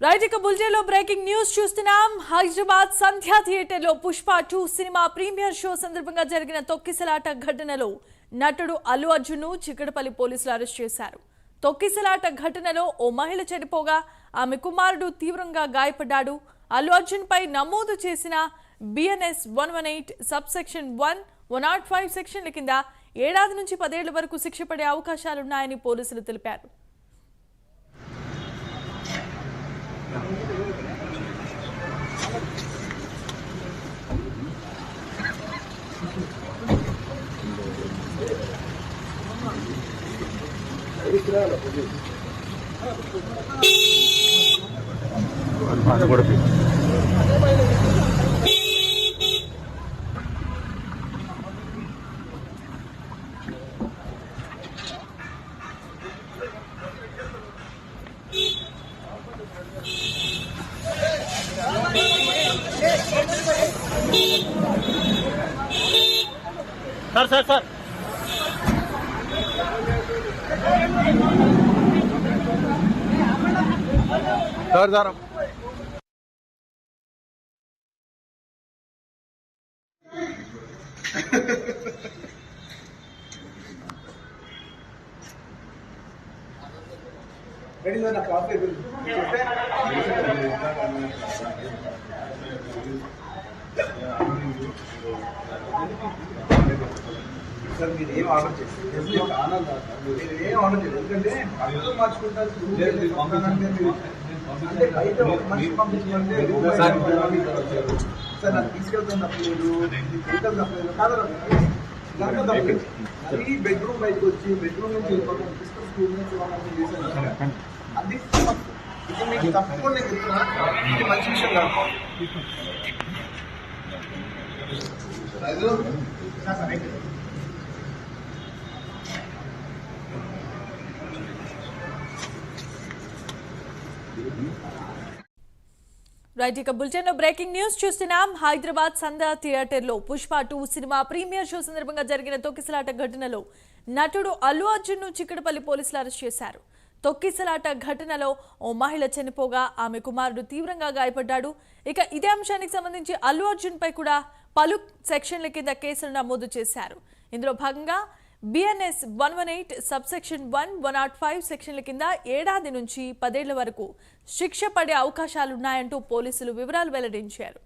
Right ఇక bulletin లో breaking news చూస్తున్నాం. హైదరాబాద్ సంధ్యా థియేటర్ లో పుష్ప 2 సినిమా ప్రీమియర్ షో సందర్భంగా జరిగిన తొక్కిసలాట ఘటనలో నటుడు అల్లు అర్జున్ ను చిక్కడపల్లి పోలీసులు అరెస్ట్ చేశారు. తొక్కిసలాట ఘటనలో ఓ మహిళ చనిపోగా ఆమె కుమారుడు తీవ్రంగా గాయపడ్డాడు. అల్లు అర్జున్ పై నమోదు చేసిన BNS 118 సబ్ సెక్షన్ 1 105 సెక్షన్ల కింద 7 నుంచి 10 ఏళ్ల వరకు శిక్ష పడే అవకాశాలున్నాయని పోలీసులు తెలిపారు. Sir sir sir sir sir ready ना काफी सर మీరు ఏం ఆర్డర్ చేస్తారు మీరు ఏం ఆర్డర్ చేయలేదు ఎందుకంటే అందరూ మార్చుకుంటారు అంటే బయట ఒక మనిషి పంపించుకుంటే సార్ నాకు తీసుకెళ్తున్నప్పుడు లేదు తప్పలేదు కాదు అది బెడ్రూమ్ బయటకు వచ్చి బెడ్రూమ్ నుంచి వెళ్ళిపోతాం సిస్టమ్ స్కూల్ నుంచి వాళ్ళని చేశాను అది ఇది మీకు తప్పకుండా నేను చెప్తున్నా ఇది మంచి విషయం కాదు. రైట్ ఇక బులెటిన్ లో బ్రేకింగ్ న్యూస్ చూస్తున్నాం. హైదరాబాద్ సంధ్యా థియేటర్ లో పుష్ప 2 సినిమా ప్రీమియర్ షో సందర్భంగా జరిగిన తొక్కిసలాట ఘటనలో నటుడు అల్లు అర్జున్ ను చిక్కడపల్లి పోలీసులు అరెస్ట్ చేశారు. తొక్కిసలాట ఘటనలో ఓ మహిళ చనిపోగా ఆమె కుమారుడు తీవ్రంగా గాయపడ్డాడు. ఇక ఇదే అంశానికి సంబంధించి అల్లు అర్జున్ పై కూడా పలు సెక్షన్ల కింద కేసులు నమోదు చేశారు. ఇందులో భాగంగా BNS 118 సబ్ సెక్షన్ 1 105 సెక్షన్ల కింద 7 నుంచి 10 ఏళ్ల వరకు శిక్ష పడే అవకాశాలున్నాయంటూ పోలీసులు వివరాలు వెల్లడించారు.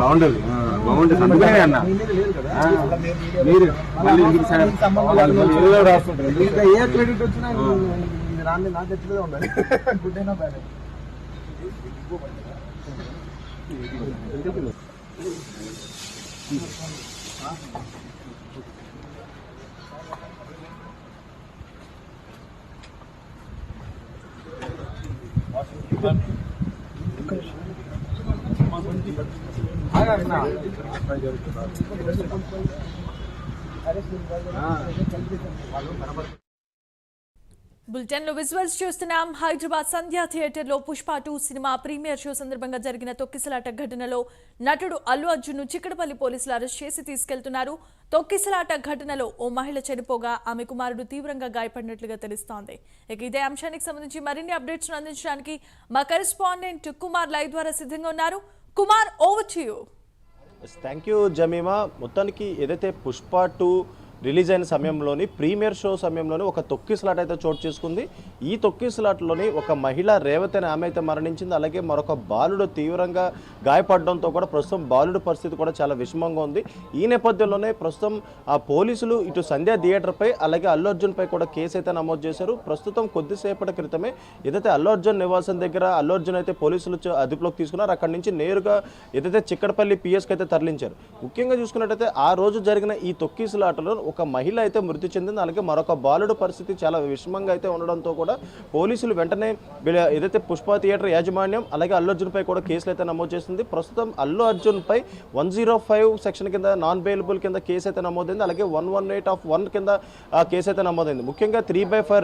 బాగుండదు అందుకనే అన్న మీరు రాస్తుంటారు ఇంకా ఏ క్రెడిట్ వచ్చినా రాని నా తెచ్చుగా ఉండాలి గుడ్ అయినా బ్యాడ్ బులెటిన్ లో విజువల్స్ చూస్తున్నాం. హైదరాబాద్ సంధ్యా థియేటర్ లో పుష్ప 2 సినిమా ప్రీమియర్ షో సందర్భంగా జరిగిన తొక్కిసలాట ఘటనలో నటుడు అల్లు అర్జున్ ను చిక్కడపల్లి పోలీసులు అరెస్ట్ చేసి తీసుకెళ్తున్నారు. తొక్కిసలాట ఘటనలో ఓ మహిళ చనిపోగా ఆమె కుమారుడు తీవ్రంగా గాయపడినట్లుగా తెలుస్తోంది. ఇక ఇదే అంశానికి సంబంధించి మరిన్ని అప్డేట్స్ అందించడానికి మా కరెస్పాండెంట్ కుమార్ లైవ్ ద్వారా సిద్ధంగా ఉన్నారు. Kumar, over to you. Thank you Jemimah. మొత్తానికి ఏదైతే పుష్ప 2 రిలీజ్ అయిన సమయంలోని ప్రీమియర్ షో సమయంలోని ఒక తొక్కిసలాట అయితే చోటు చేసుకుంది. ఈ తొక్కిసలాటలోని ఒక మహిళ రేవతి అనే ఆమె అయితే మరణించింది. అలాగే మరొక బాలుడు తీవ్రంగా గాయపడడంతో కూడా ప్రస్తుతం బాలుడు పరిస్థితి కూడా చాలా విషమంగా ఉంది. ఈ నేపథ్యంలోనే ప్రస్తుతం ఆ పోలీసులు ఇటు సంధ్యా థియేటర్పై అలాగే అల్లు అర్జున్ పై కూడా కేసు అయితే నమోదు చేశారు. ప్రస్తుతం కొద్దిసేపటి క్రితమే ఏదైతే అల్లు అర్జున్ నివాసం దగ్గర అల్లు అర్జున్ అయితే పోలీసులు అదుపులోకి తీసుకున్నారు. అక్కడి నుంచి నేరుగా ఏదైతే చిక్కడపల్లి PSకి అయితే తరలించారు. ముఖ్యంగా చూసుకున్నట్టయితే ఆ రోజు జరిగిన ఈ తొక్కిసలాటలో ఒక మహిళ అయితే మృతి చెందింది. అలాగే మరొక బాలుడు పరిస్థితి చాలా విషమంగా అయితే ఉండడంతో కూడా పోలీసులు వెంటనే ఏదైతే పుష్ప థియేటర్ యాజమాన్యం అలాగే అల్లు అర్జున్ పై కూడా కేసులు అయితే నమోదు చేసింది. ప్రస్తుతం అల్లు అర్జున్ పై 105 సెక్షన్ కింద నాన్ బెయిలబుల్ కింద కేసు అయితే నమోదైంది. అలాగే 118(1) కింద కేసు అయితే నమోదైంది. ముఖ్యంగా 3/5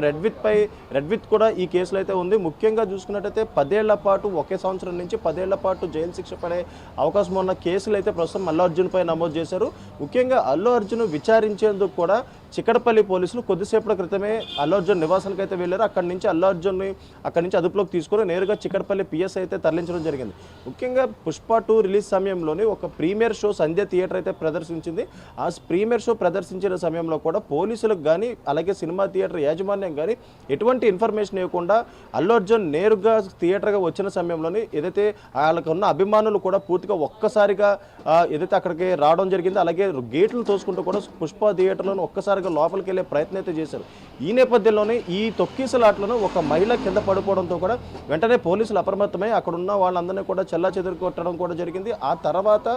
రెడ్ విత్ కూడా ఈ కేసులో అయితే ఉంది. ముఖ్యంగా చూసుకున్నట్టయితే 10 ఏళ్ల పాటు ఒకే సంవత్సరం నుంచి 10 ఏళ్ల పాటు జైలు శిక్ష పడే అవకాశం ఉన్న కేసులు అయితే ప్రస్తుతం అల్లు అర్జున్ పై నమోదు చేశారు. ముఖ్యంగా అల్లు అర్జున్ విచారించేందుకు కూడా చిక్కడపల్లి పోలీసులు కొద్దిసేపటి క్రితమే అల్లు అర్జున్ నివాసానికి అయితే వెళ్ళారు. అక్కడి నుంచి అల్లు అర్జున్ని అక్కడి నుంచి అదుపులోకి తీసుకొని నేరుగా చిక్కడపల్లి పిఎస్ అయితే తరలించడం జరిగింది. ముఖ్యంగా పుష్ప 2 రిలీజ్ సమయంలోనే ఒక ప్రీమియర్ షో సంధ్య థియేటర్ అయితే ప్రదర్శించింది. ఆ ప్రీమియర్ షో ప్రదర్శించిన సమయంలో కూడా పోలీసులకు కానీ అలాగే సినిమా థియేటర్ యాజమాన్యం కానీ ఎటువంటి ఇన్ఫర్మేషన్ ఇవ్వకుండా అల్లు అర్జున్ నేరుగా థియేటర్గా వచ్చిన సమయంలోనే ఏదైతే వాళ్ళకు ఉన్న అభిమానులు కూడా పూర్తిగా ఒక్కసారిగా ఏదైతే అక్కడికి రావడం జరిగిందో అలాగే గేట్లు తోసుకుంటూ కూడా పుష్ప థియేటర్లోనే ఒక్కసారిగా లోపలికి వెళ్ళే ప్రయత్నం అయితే చేశారు. ఈ నేపథ్యంలోనే ఈ తొక్కిసలాట్లను ఒక మహిళ కింద పడిపోవడంతో కూడా వెంటనే పోలీసులు అప్రమత్తమై అక్కడ ఉన్న వాళ్ళందరినీ కూడా చెల్లాచెదురు కొట్టడం కూడా జరిగింది. ఆ తర్వాత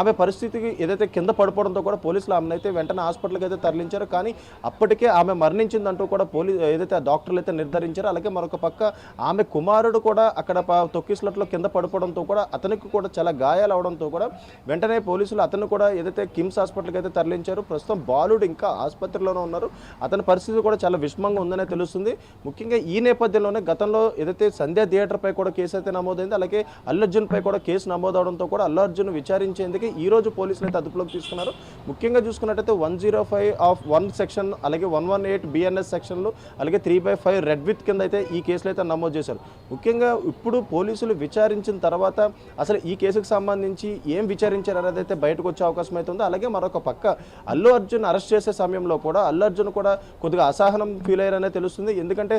ఆమె పరిస్థితికి ఏదైతే కింద పడిపోవడంతో కూడా పోలీసులు ఆమెనైతే వెంటనే హాస్పిటల్కి అయితే తరలించారు. కానీ అప్పటికే ఆమె మరణించిందంటూ కూడా ఏదైతే డాక్టర్లు అయితే నిర్ధారించారో అలాగే మరొక పక్క ఆమె కుమారుడు కూడా అక్కడ తొక్కిసలాట్లో కింద పడిపోవడంతో కూడా అతనికి కూడా చాలా గాయాలు అవడంతో కూడా వెంటనే పోలీసులు అతను కూడా ఏదైతే కిమ్స్ హాస్పిటల్కి అయితే తరలించారు. ప్రస్తుతం బాలుడు ఇంకా ఆసుపత్రిలోనే ఉన్నారు. అతని పరిస్థితి కూడా చాలా విషమంగా ఉందనే తెలుస్తుంది. ముఖ్యంగా ఈ నేపథ్యంలోనే గతంలో ఏదైతే సంధ్య థియేటర్ పై కూడా కేసు అయితే నమోదైంది. అలాగే అల్లు అర్జున్ పై కూడా కేసు నమోదవడంతో కూడా అల్లు అర్జున్ విచారించేందుకు ఈ రోజు పోలీసులు అయితే అదుపులోకి తీసుకున్నారు. ముఖ్యంగా చూసుకున్నట్టయితే 105(1) సెక్షన్ అలాగే 118 BNS సెక్షన్లు అలాగే 3/5 రెడ్ విత్ కింద అయితే ఈ కేసులు అయితే నమోదు చేశారు. ముఖ్యంగా ఇప్పుడు పోలీసులు విచారించిన తర్వాత అసలు ఈ కేసుకు సంబంధించి ఏం విచారించారు అనేది అయితే బయటకు వచ్చే అవకాశం అయితే ఉంది. అలాగే మరొక పక్క అల్లు అర్జున్ అరెస్ట్ చేసే సమయంలో కూడా అల్లు అర్జున్ కూడా కొద్దిగా అసహనం ఫీల్ అయ్యారనే తెలుస్తుంది. ఎందుకంటే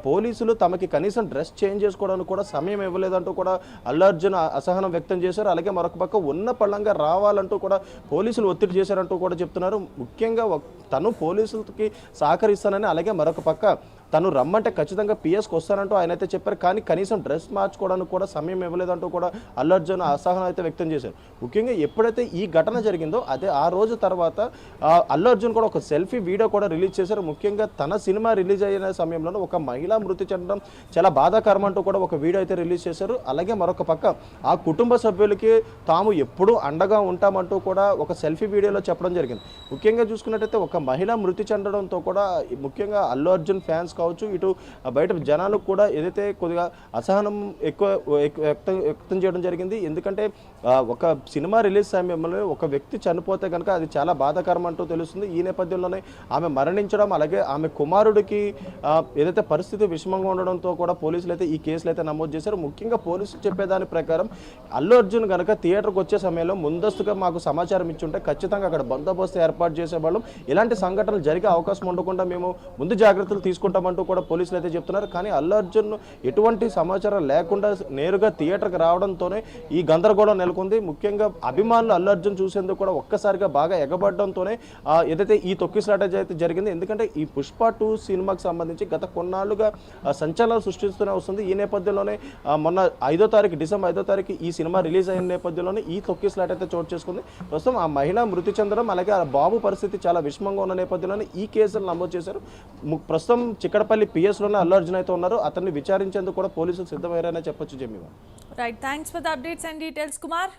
పోలీసులు తమకి కనీసం డ్రెస్ చేంజ్ చేసుకోవడానికి కూడా సమయం ఇవ్వలేదంటూ కూడా అల్లు అర్జున్ అసహనం వ్యక్తం చేశారు. అలాగే మరొక పక్క ఉన్న పళ్ళంగా రావాలంటూ కూడా పోలీసులు ఒత్తిడి చేశారంటూ కూడా చెప్తున్నారు. ముఖ్యంగా తను పోలీసులకి సహకరిస్తానని అలాగే మరొక పక్క తను రమ్మంటే ఖచ్చితంగా పిఎస్కి వస్తానంటూ ఆయన అయితే చెప్పారు. కానీ కనీసం డ్రెస్ మార్చుకోవడానికి కూడా సమయం ఇవ్వలేదంటూ కూడా అల్లు అర్జున్ అసహనం అయితే వ్యక్తం చేశారు. ముఖ్యంగా ఎప్పుడైతే ఈ ఘటన జరిగిందో అదే ఆ రోజు తర్వాత అల్లు అర్జున్ కూడా ఒక సెల్ఫీ వీడియో కూడా రిలీజ్ చేశారు. ముఖ్యంగా తన సినిమా రిలీజ్ అయిన సమయంలో ఒక మహిళ మృతి చెందడం చాలా బాధాకరం అంటూ కూడా ఒక వీడియో అయితే రిలీజ్ చేశారు. అలాగే మరొక పక్క ఆ కుటుంబ సభ్యులకి తాము ఎప్పుడూ అండగా ఉంటామంటూ కూడా ఒక సెల్ఫీ వీడియోలో చెప్పడం జరిగింది. ముఖ్యంగా చూసుకున్నట్టయితే ఒక మహిళ మృతి చెందడంతో కూడా ముఖ్యంగా అల్లు అర్జున్ ఫ్యాన్స్ కావచ్చు ఇటు బయట జనాలకు కూడా ఏదైతే కొద్దిగా అసహనం ఎక్కువ వ్యక్తం చేయడం జరిగింది. ఎందుకంటే ఒక సినిమా రిలీజ్ సమయంలో ఒక వ్యక్తి చనిపోతే కనుక అది చాలా బాధాకరం అంటూ తెలుస్తుంది. ఈ నేపథ్యంలోనే ఆమె మరణించడం అలాగే ఆమె కుమారుడికి ఏదైతే పరిస్థితి విషమంగా ఉండడంతో కూడా పోలీసులు అయితే ఈ కేసులు అయితే నమోదు చేశారు. ముఖ్యంగా పోలీసులు చెప్పేదాని ప్రకారం అల్లు అర్జున్ కనుక థియేటర్కి వచ్చే సమయంలో ముందస్తుగా మాకు సమాచారం ఇచ్చుంటే ఖచ్చితంగా అక్కడ బందోబస్తు ఏర్పాటు చేసేవాళ్ళం, ఇలాంటి సంఘటనలు జరిగే అవకాశం ఉండకుండా మేము ముందు జాగ్రత్తలు తీసుకుంటామంటూ కూడా పోలీసులు అయితే చెప్తున్నారు. కానీ అల్లు అర్జున్ ఎటువంటి సమాచారం లేకుండా నేరుగా థియేటర్కి రావడంతోనే ఈ గందరగోళం నెలకొంది. ముఖ్యంగా అభిమానులు అల్లు అర్జున్ చూసేందుకు కూడా ఒక్కసారిగా బాగా ఎగబడడంతోనే ఏదైతే ఈ తొక్కిసలాట అయితే జరిగింది. ఎందుకంటే ఈ పుష్ప 2 సినిమాకి సంబంధించి గత కొన్నాళ్ళుగా సంచలనాలు సృష్టిస్తూనే వస్తుంది. ఈ నేపథ్యంలోనే మొన్న డిసెంబర్ 5వ తారీఖు ఈ సినిమా రిలీజ్ అయిన నేపథ్యంలోనే ఈ తొక్కిసలాట అయితే చోటు చేసుకుంది. ప్రస్తుతం ఆ మహిళ మృతి చెందడం అలాగే ఆ బాబు పరిస్థితి చాలా విషమంగా ఉన్న నేపథ్యంలోనే ఈ కేసులు నమోదు చేశారు. ప్రస్తుతం చిక్కడపల్లి పిఎస్లోనే అల్లు అర్జున్ అయితే ఉన్నారు. అతన్ని విచారించేందుకు కూడా పోలీసులు సిద్ధమయ్యారనే చెప్పొచ్చు. Jemimah right, thanks for the updates and details Kumar.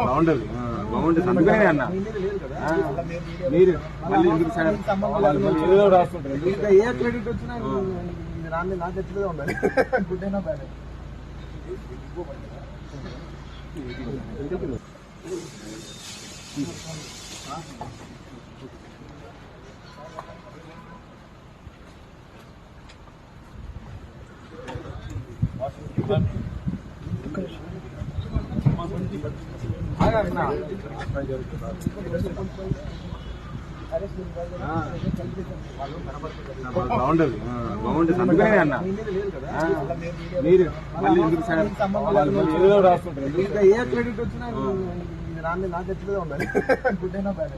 బాగుండదు అందుకనే అన్న మీరు మళ్ళీ ఎందుకు సార్ రాస్తుంటారు. ఏ క్రెడిట్ వచ్చినా రాని నాకు ఎట్లదే ఉండాలి. గుడ్ అయినా బ్యాడ్ బాగుండదు అందుకనే అన్న మీరు మళ్ళీ ఎందుకు సార్ రాస్తుంటారు. ఏ క్రెడిట్ వచ్చినా రాని నాకు ఎట్లదే ఉండాలి. గుడ్ అయినా బ్యాడ్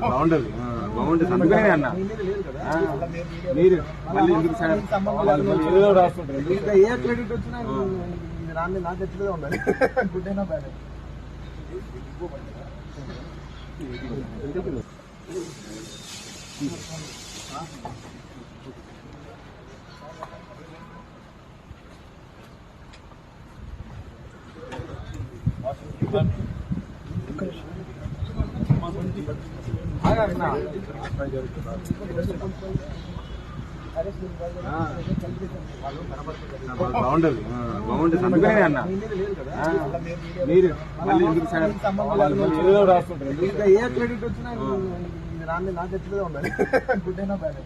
బాగుండదు బాగుంటుంది అందుకనే అన్న మీరు మళ్ళీ ఎందుకు ఏదో రాస్తుంటారు ఇంకా ఏ క్రెడిట్ వచ్చినా రాని నాకు ఎట్లే ఉండాలి గుడ్ అయినా బ్యాడ్ బాగుండదు బాగుంటుంది అందుకనే అన్న మీరు మళ్ళీ ఎందుకు ఏదో రాస్తుంటారు ఇంకా ఏ క్రెడిట్ వచ్చినా రాని నాకు ఎట్లే ఉండాలి గుడ్ అయినా బ్యాడ్